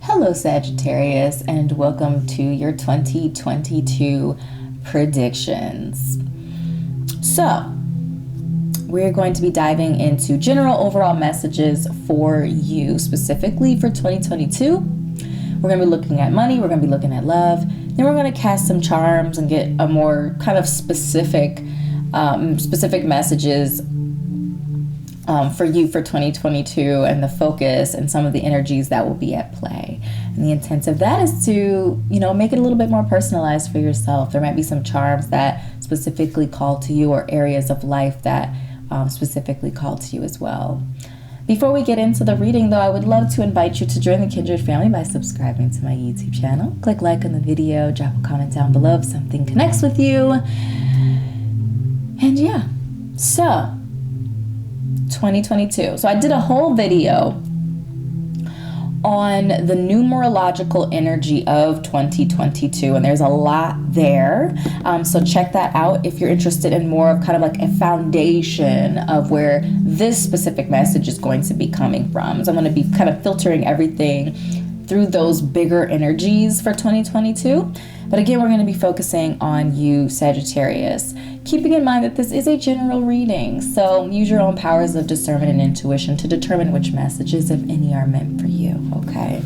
Hello Sagittarius, and welcome to your 2022 predictions. So, we're going to be diving into general overall messages for you, specifically for 2022. We're going to be looking at money, we're going to be looking at love, then we're going to cast some charms and get a more kind of specific messages for you for 2022, and the focus and some of the energies that will be at play. And the intent of that is to, make it a little bit more personalized for yourself. There might be some charms that specifically call to you, or areas of life that specifically call to you as well. Before we get into the reading, though, I would love to invite you to join the Kindred family by subscribing to my YouTube channel. Click like on the video, drop a comment down below if something connects with you. And yeah, so 2022. So I did a whole video on the numerological energy of 2022, and there's a lot there. So check that out if you're interested in more of kind of like a foundation of where this specific message is going to be coming from. So I'm going to be kind of filtering everything through those bigger energies for 2022. But again, we're going to be focusing on you, Sagittarius, keeping in mind that this is a general reading. So use your own powers of discernment and intuition to determine which messages, if any, are meant for you, okay?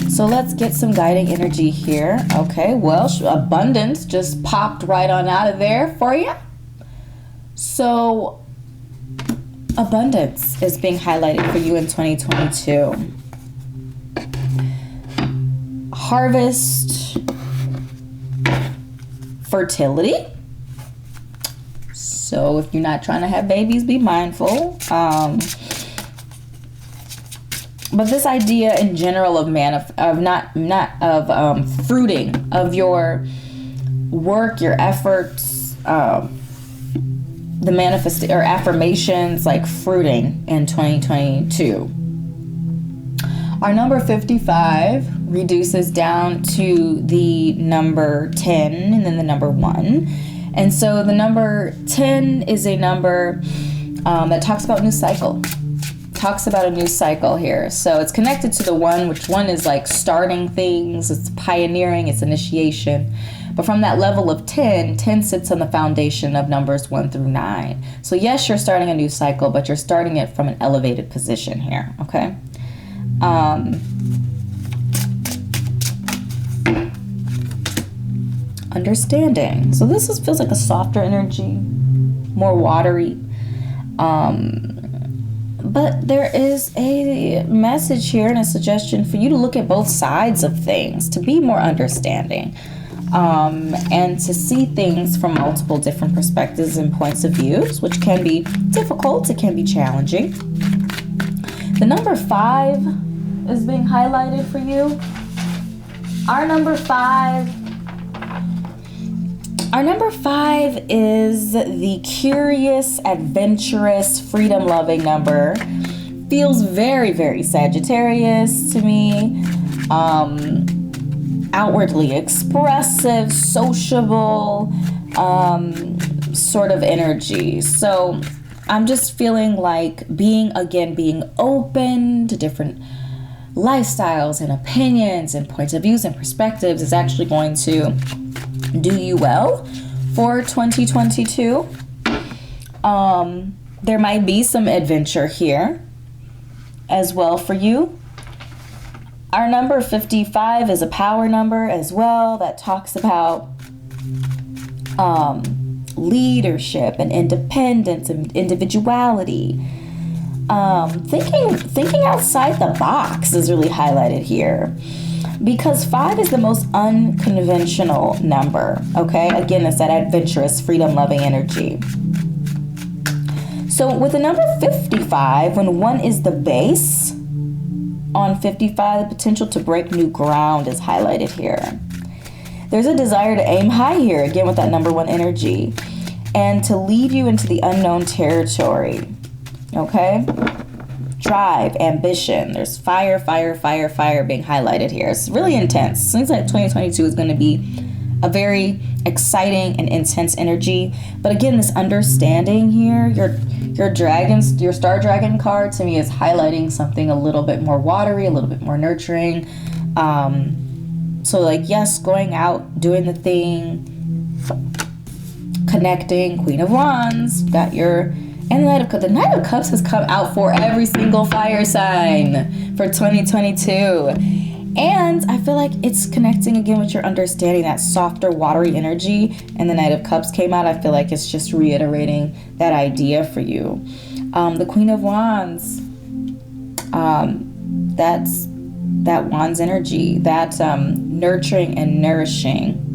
So let's get some guiding energy here. Okay, well, abundance just popped right on out of there for you. So abundance is being highlighted for you in 2022. Harvest, fertility. So if you're not trying to have babies, be mindful. But this idea in general of fruiting of your work, your efforts, the manifest or affirmations, like fruiting in 2022. Our number 55 reduces down to the number 10 and then the number 1. And so the number 10 is a number that talks about new cycle. Talks about a new cycle here. So it's connected to the 1, which 1 is like starting things, it's pioneering, it's initiation. But from that level of 10 sits on the foundation of numbers 1 through 9. So yes, you're starting a new cycle, but you're starting it from an elevated position here, okay? Understanding. So this feels like a softer energy, more watery. But there is a message here and a suggestion for you to look at both sides of things, to be more understanding, and to see things from multiple different perspectives and points of views, which can be difficult, it can be challenging. The number 5 is being highlighted for you. Our number 5 is the curious, adventurous, freedom-loving number. Feels very, very Sagittarius to me. Outwardly expressive, sociable, sort of energy. So I'm just feeling like being open to different lifestyles and opinions and points of views and perspectives is actually going to do you well for 2022. There might be some adventure here as well for you. Our number 55 is a power number as well that talks about leadership and independence and individuality. Thinking outside the box is really highlighted here, because 5 is the most unconventional number, okay? Again, it's that adventurous, freedom-loving energy. So with the number 55, when 1 is the base, on 55, the potential to break new ground is highlighted here. There's a desire to aim high here, again with that number 1 energy, and to lead you into the unknown territory, okay? Drive, ambition. There's fire being highlighted here. It's really intense. Seems like 2022 is going to be a very exciting and intense energy. But again, this understanding here, your Star Dragon card to me is highlighting something a little bit more watery, a little bit more nurturing. So like, yes, going out, doing the thing, connecting. Queen of Wands, got your, and the Knight of Cups has come out for every single fire sign for 2022. And I feel like it's connecting again with your understanding, that softer, watery energy. And the Knight of Cups came out. I feel like it's just reiterating that idea for you. The Queen of Wands, that's that Wands energy, that nurturing and nourishing,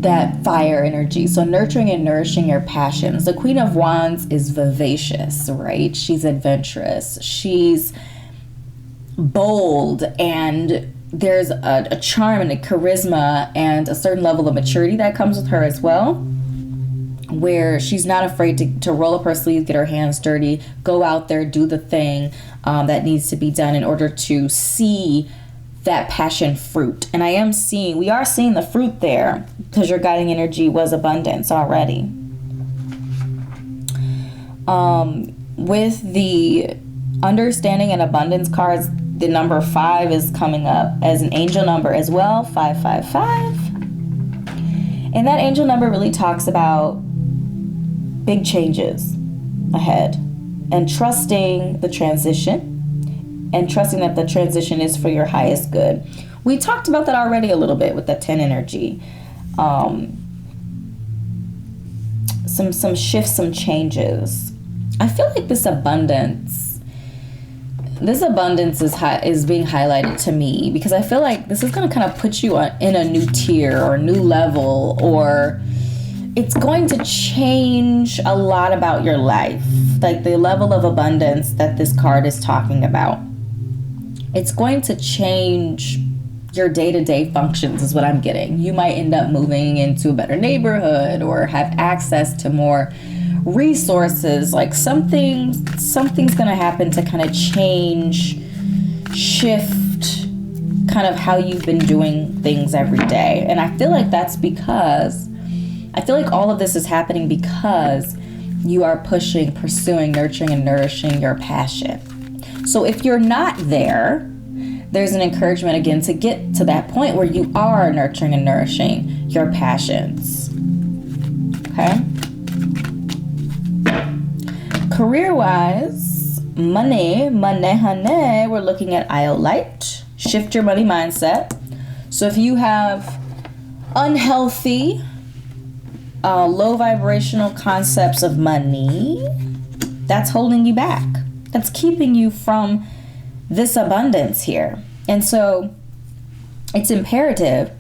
that fire energy. So nurturing and nourishing your passions. The Queen of Wands is vivacious, right? She's adventurous. She's bold, and there's a charm and a charisma and a certain level of maturity that comes with her as well, where she's not afraid to roll up her sleeves, get her hands dirty, go out there, do the thing that needs to be done in order to see that passion fruit. And we are seeing the fruit there, because your guiding energy was abundance already. With the understanding and abundance cards, the number 5 is coming up as an angel number as well, 555. And that angel number really talks about big changes ahead, and trusting the transition, and trusting that the transition is for your highest good. We talked about that already a little bit with the 10 energy. Some shifts, some changes. I feel like this abundance is being highlighted to me, because I feel like this is going to kind of put you in a new tier or a new level, or it's going to change a lot about your life. Like the level of abundance that this card is talking about, it's going to change your day-to-day functions is what I'm getting. You might end up moving into a better neighborhood or have access to more resources. Like something's going to happen to kind of shift kind of how you've been doing things every day. And I feel like all of this is happening because you are pursuing, nurturing, and nourishing your passion. So if you're not there, there's an encouragement again to get to that point where you are nurturing and nourishing your passions. Okay? Career-wise, money, honey, we're looking at Iolite. Shift your money mindset. So if you have unhealthy, low vibrational concepts of money, that's holding you back. That's keeping you from this abundance here. And so it's imperative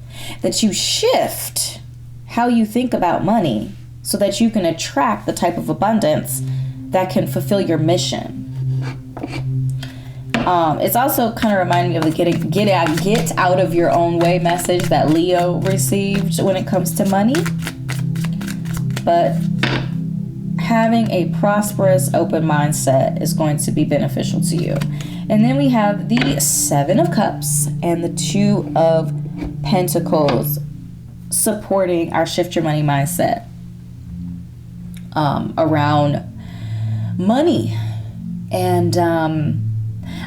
that you shift how you think about money so that you can attract the type of abundance that can fulfill your mission. It's also kind of reminding me of the get out of your own way message that Leo received when it comes to money. But having a prosperous, open mindset is going to be beneficial to you. And then we have the 7 of Cups and the 2 of Pentacles supporting our shift your money mindset around money. And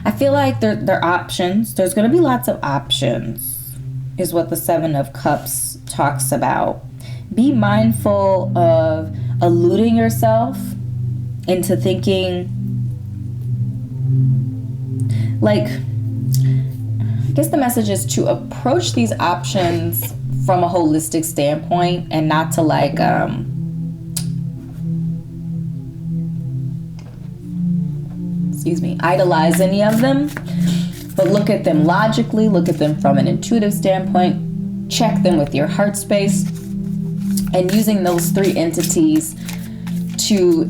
I feel like there are options. There's going to be lots of options is what the 7 of Cups talks about. Be mindful of eluding yourself into thinking, like, I guess the message is to approach these options from a holistic standpoint and not to idolize any of them, but look at them logically, look at them from an intuitive standpoint, check them with your heart space, and using those 3 entities to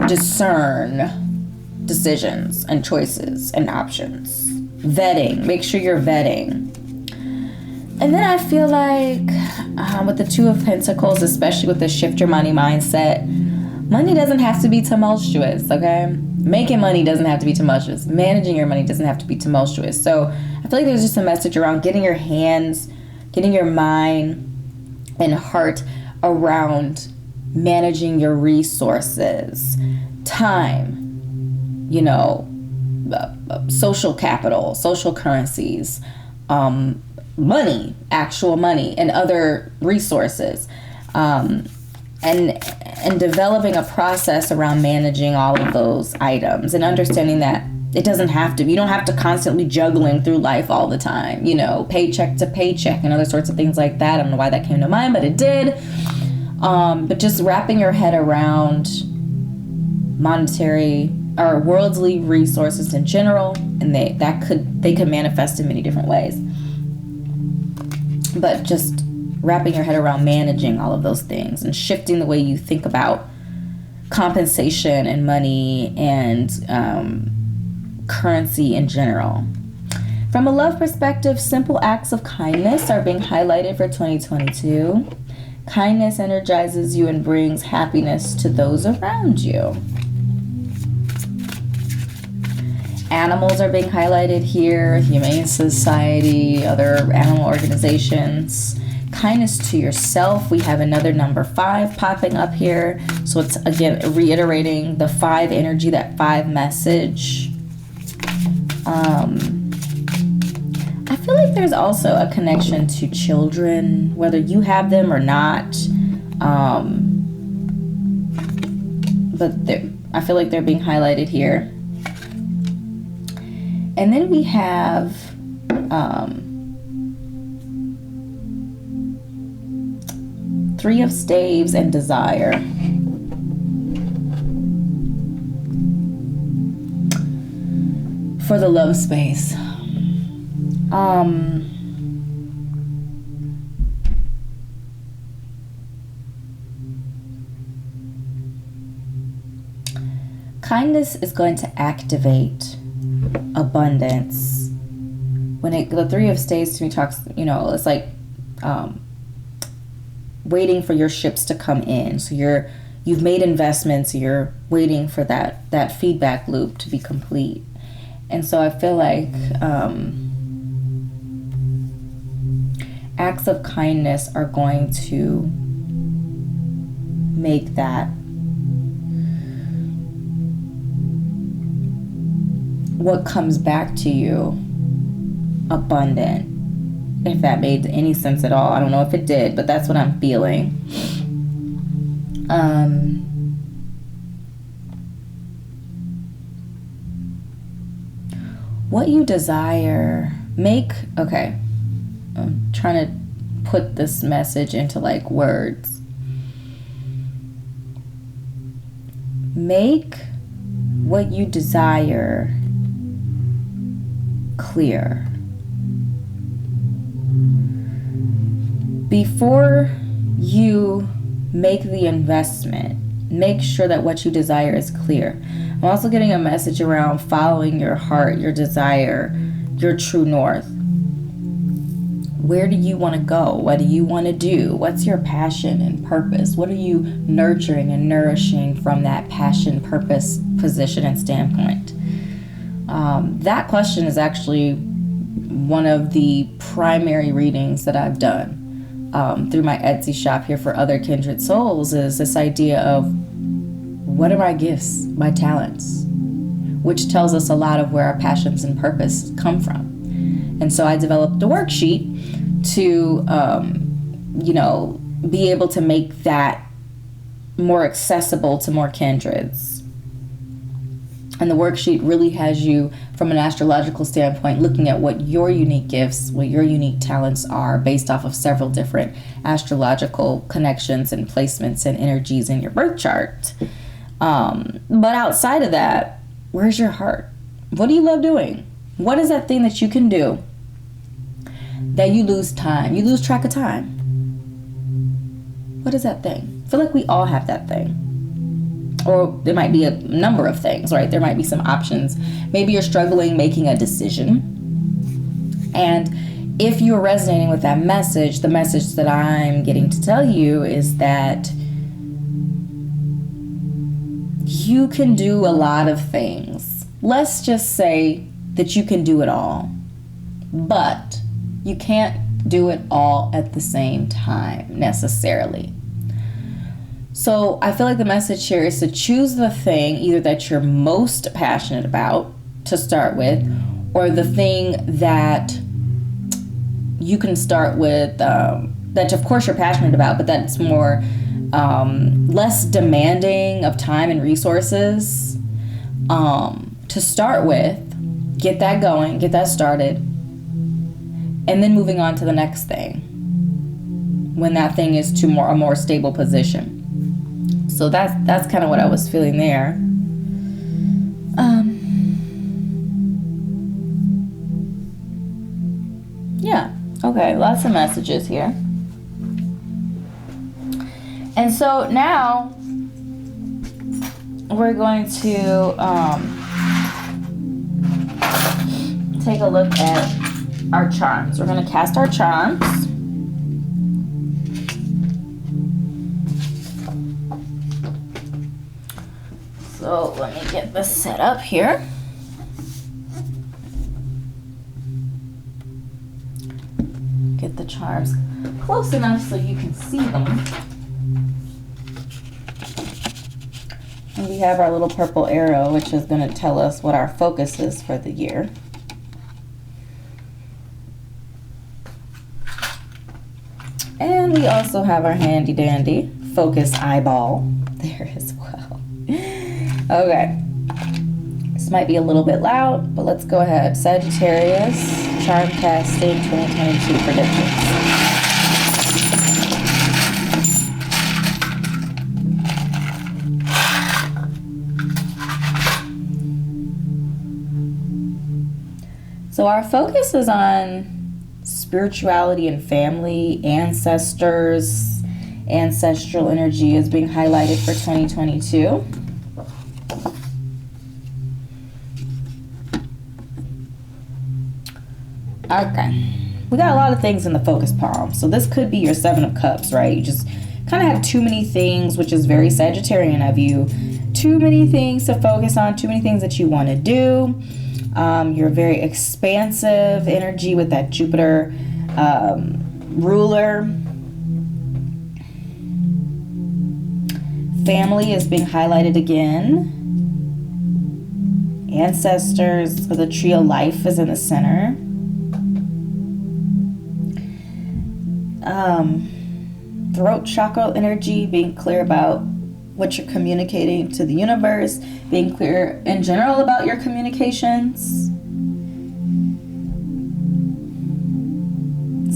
discern decisions and choices and options. Vetting. Make sure you're vetting. And then I feel like with the 2 of Pentacles, especially with the shift your money mindset, money doesn't have to be tumultuous, okay? Making money doesn't have to be tumultuous. Managing your money doesn't have to be tumultuous. So I feel like there's just a message around getting your hands getting your mind and heart around managing your resources, time, you know, social capital, social currencies, money, actual money, and other resources, and developing a process around managing all of those items, and understanding that it doesn't have to, you don't have to constantly juggling through life all the time, you know, paycheck to paycheck and other sorts of things like that. I don't know why that came to mind, but it did. But just wrapping your head around monetary or worldly resources in general, and they could manifest in many different ways. But just wrapping your head around managing all of those things and shifting the way you think about compensation and money and currency in general. From a love perspective, simple acts of kindness are being highlighted for 2022. Kindness energizes you and brings happiness to those around you. Animals are being highlighted here, Humane Society, other animal organizations. Kindness to yourself, we have another number 5 popping up here. So it's, again, reiterating the 5 energy, that 5 message. I feel like there's also a connection to children, whether you have them or not. But I feel like they're being highlighted here. And then we have Three of Staves and Desire. For the love space. Kindness is going to activate abundance. When the Three of Staves to me talks, you know, it's like waiting for your ships to come in. So you've made investments, you're waiting for that feedback loop to be complete. And so I feel like acts of kindness are going to make that what comes back to you abundant. If that made any sense at all. I don't know if it did, but that's what I'm feeling. What you desire, okay. I'm trying to put this message into like words. Make what you desire clear. Before you make the investment, make sure that what you desire is clear. I'm also getting a message around following your heart, your desire, your true north. Where do you want to go? What do you want to do? What's your passion and purpose? What are you nurturing and nourishing from that passion, purpose, position, and standpoint? That question is actually one of the primary readings that I've done through my Etsy shop here for other kindred souls, is this idea of what are my gifts, my talents, which tells us a lot of where our passions and purpose come from. And so I developed a worksheet to, be able to make that more accessible to more kindreds. And the worksheet really has you, from an astrological standpoint, looking at what your unique gifts, what your unique talents are based off of several different astrological connections and placements and energies in your birth chart. But outside of that, where's your heart? What do you love doing? What is that thing that you can do that you lose time? You lose track of time. What is that thing? I feel like we all have that thing. Or there might be a number of things, right? There might be some options. Maybe you're struggling making a decision. And if you're resonating with that message, the message that I'm getting to tell you is that you can do a lot of things. Let's just say that you can do it all. But you can't do it all at the same time necessarily. So I feel like the message here is to choose the thing either that you're most passionate about to start with, or the thing that you can start with, that of course you're passionate about, but that's more less demanding of time and resources to start with. Get that going, get that started, and then moving on to the next thing when that thing is to a more stable position. So that's kind of what I was feeling there. Yeah, okay, lots of messages here. And so now we're going to take a look at our charms. We're going to cast our charms. So let me get this set up here. Get the charms close enough so you can see them. And we have our little purple arrow, which is going to tell us what our focus is for the year. And we also have our handy dandy focus eyeball there as well. Okay. This might be a little bit loud, but let's go ahead. Sagittarius, charm casting 2022 predictions. So our focus is on spirituality and family, ancestors, ancestral energy is being highlighted for 2022. Okay, we got a lot of things in the focus palm. So this could be your Seven of Cups, right? You just kind of have too many things, which is very Sagittarian of you. Too many things to focus on, too many things that you want to do. You're very expansive energy with that Jupiter ruler. Family is being highlighted again. Ancestors, the tree of life is in the center. Throat chakra energy, being clear about what you're communicating to the universe, being clear in general about your communications.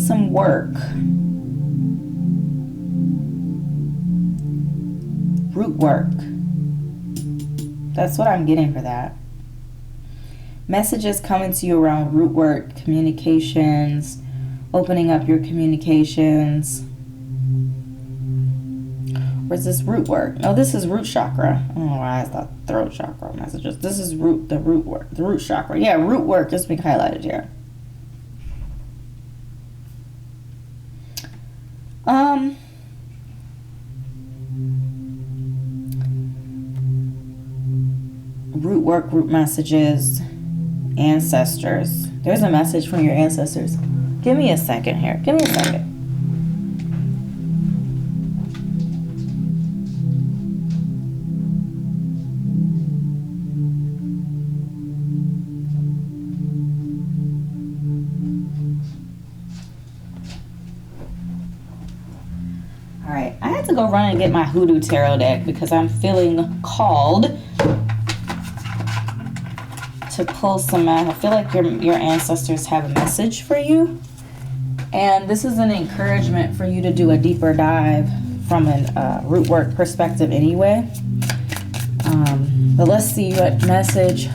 Some work. Root work. That's what I'm getting for that. Messages coming to you around root work, communications, opening up your communications. Where's this root work? No, this is root chakra. I don't know why I thought throat chakra messages. This is the root work, the root chakra. Yeah, root work is being highlighted here. Root work, root messages, ancestors. There's a message from your ancestors. Give me a second here. Give me a second. All right, I had to go run and get my Hoodoo tarot deck because I'm feeling called to pull some out. I feel like your ancestors have a message for you, and this is an encouragement for you to do a deeper dive from a root work perspective anyway. But let's see what message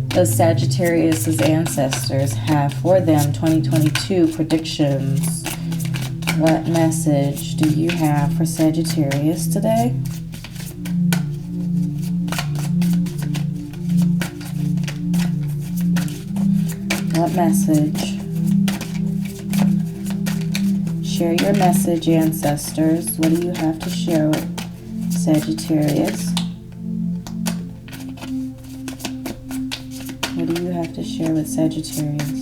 the Sagittarius' ancestors have for them. 2022 predictions. What message do you have for Sagittarius today? What message? Share your message, ancestors. What do you have to share with Sagittarius? What do you have to share with Sagittarius?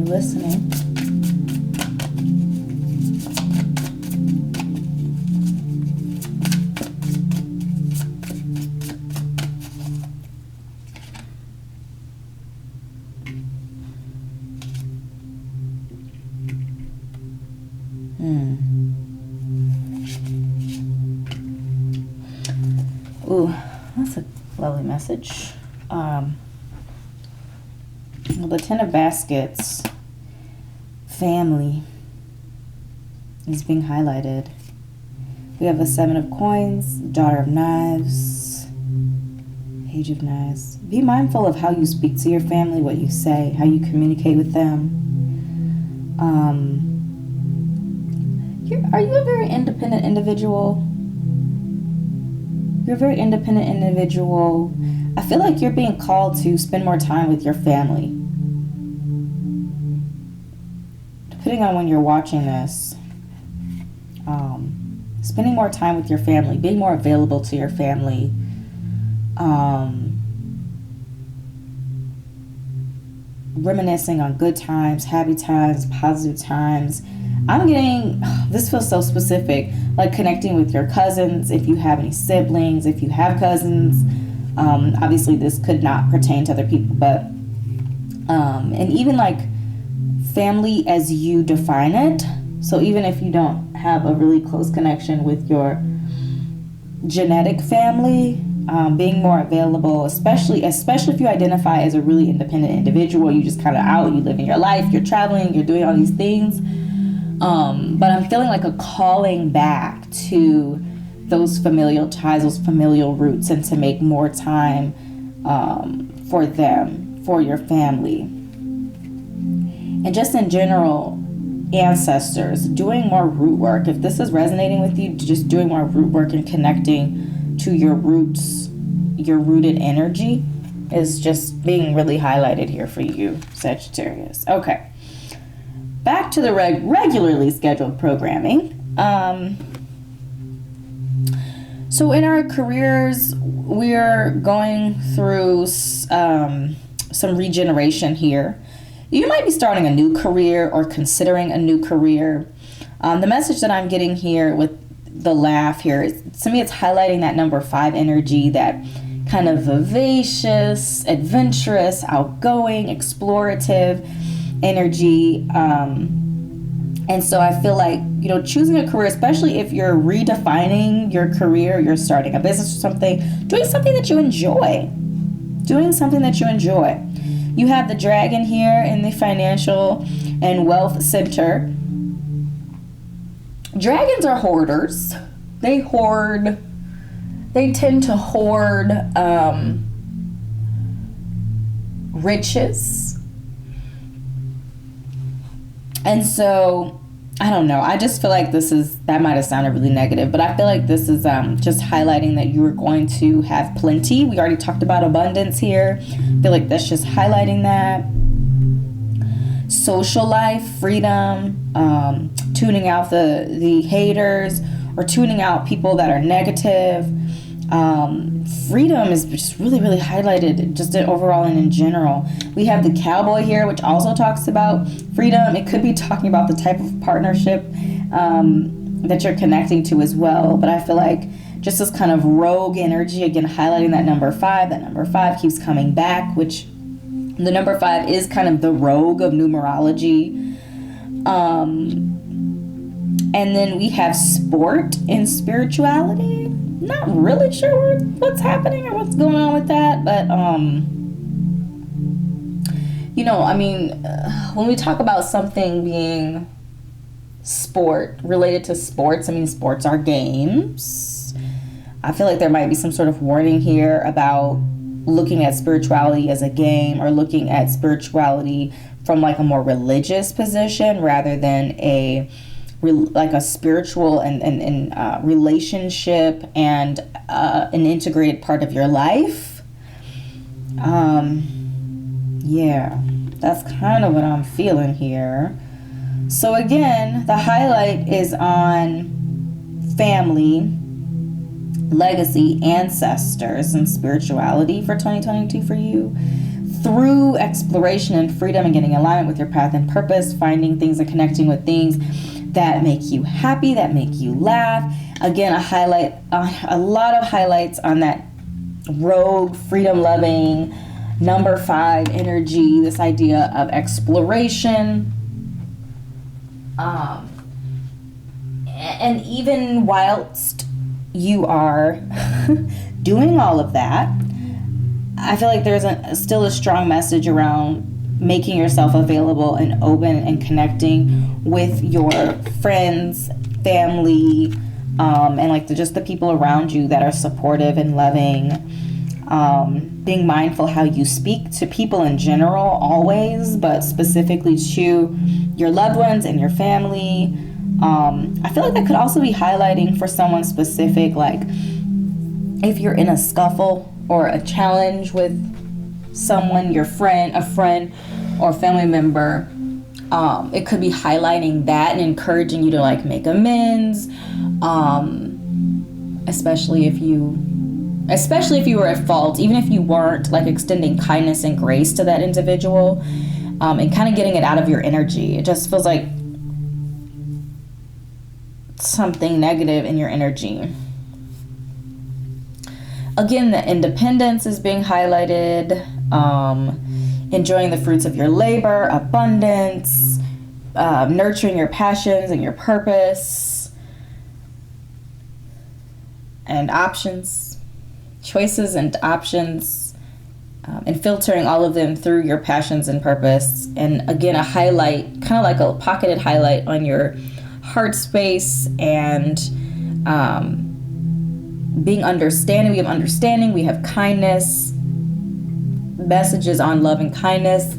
listening. Ooh, that's a lovely message. Well, the Ten of Baskets, family, is being highlighted. We have a Seven of Coins, Daughter of Knives, Page of Knives. Be mindful of how you speak to your family, what you say, how you communicate with them. Are you a very independent individual? You're a very independent individual. I feel like you're being called to spend more time with your family. Depending on when you're watching this, spending more time with your family, being more available to your family, reminiscing on good times, happy times, positive times. I'm getting, this feels so specific, like connecting with your cousins, if you have any siblings, if you have cousins. Obviously this could not pertain to other people, but, and even like family as you define it. So even if you don't have a really close connection with your genetic family, being more available, especially if you identify as a really independent individual, you just kind of out, you living your life, you're traveling, you're doing all these things. But I'm feeling like a calling back to those familial ties, those familial roots, and to make more time for them, for your family. And just in general, ancestors, doing more root work. If this is resonating with you, just doing more root work and connecting to your roots, your rooted energy is just being really highlighted here for you, Sagittarius. Okay. Back to the regularly scheduled programming. So in our careers, we're going through some regeneration here. You might be starting a new career or considering a new career. The message that I'm getting here with the laugh here, to me, it's highlighting that number 5 energy, that kind of vivacious, adventurous, outgoing, explorative energy. And so I feel like, choosing a career, especially if you're redefining your career, you're starting a business or something, doing something that you enjoy. You have the dragon here in the financial and wealth center. Dragons are hoarders. They tend to hoard riches. And so, I don't know. I just feel like that might have sounded really negative, but I feel like this is just highlighting that you are going to have plenty. We already talked about abundance here. I feel like that's just highlighting that. Social life, freedom, tuning out the haters, or tuning out people that are negative. Freedom is just really, really highlighted just overall and in general. We have the cowboy here, which also talks about freedom. It could be talking about the type of partnership that you're connecting to as well. But I feel like just this kind of rogue energy, again, highlighting that number 5. That number 5 keeps coming back, which the number 5 is kind of the rogue of numerology. And then we have sport and spirituality. Not really sure what's happening or what's going on with that, but when we talk about something being related to sports, sports are games. I feel like there might be some sort of warning here about looking at spirituality as a game, or looking at spirituality from like a more religious position rather than a spiritual and relationship and an integrated part of your life. Yeah, that's kind of what I'm feeling here. So again, the highlight is on family, legacy, ancestors, and spirituality for 2022 for you. through exploration and freedom and getting alignment with your path and purpose, finding things and connecting with things that make you happy, that make you laugh. Again, a lot of highlights on that rogue, freedom-loving, number 5 energy, this idea of exploration. And even whilst you are doing all of that, I feel like there's still a strong message around making yourself available and open and connecting with your friends, family, and like just the people around you that are supportive and loving. Being mindful how you speak to people in general, always, but specifically to your loved ones and your family. I feel like that could also be highlighting for someone specific, like if you're in a scuffle or a challenge with someone, a friend or family member, it could be highlighting that and encouraging you to like make amends, especially if you were at fault, even if you weren't, like extending kindness and grace to that individual, and kind of getting it out of your energy. It just feels like something negative in your energy. Again, the independence is being highlighted, enjoying the fruits of your labor, abundance, nurturing your passions and your purpose, and options, choices and options, and filtering all of them through your passions and purpose. And again, a highlight, kind of like a pocketed highlight on your heart space, and being understanding. We have understanding, we have kindness, messages on love and kindness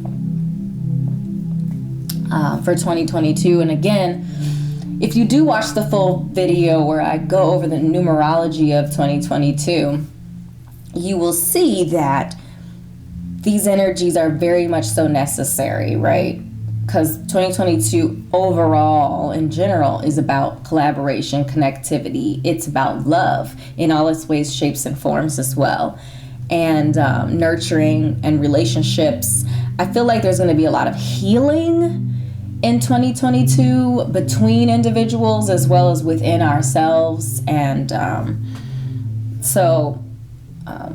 for 2022. And again, if you do watch the full video where I go over the numerology of 2022, you will see that these energies are very much so necessary, right? Because 2022 overall, in general, is about collaboration, connectivity. It's about love in all its ways, shapes, and forms as well. And nurturing and relationships. I feel like there's going to be a lot of healing in 2022 between individuals as well as within ourselves. And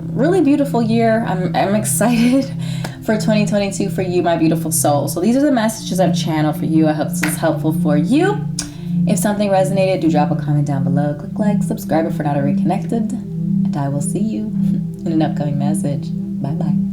really beautiful year. I'm excited for 2022 for you, my beautiful soul. So these are the messages I've channeled for you. I hope this is helpful for you. If something resonated, do drop a comment down below. Click like, subscribe if we're not already connected. And I will see you in an upcoming message. Bye-bye.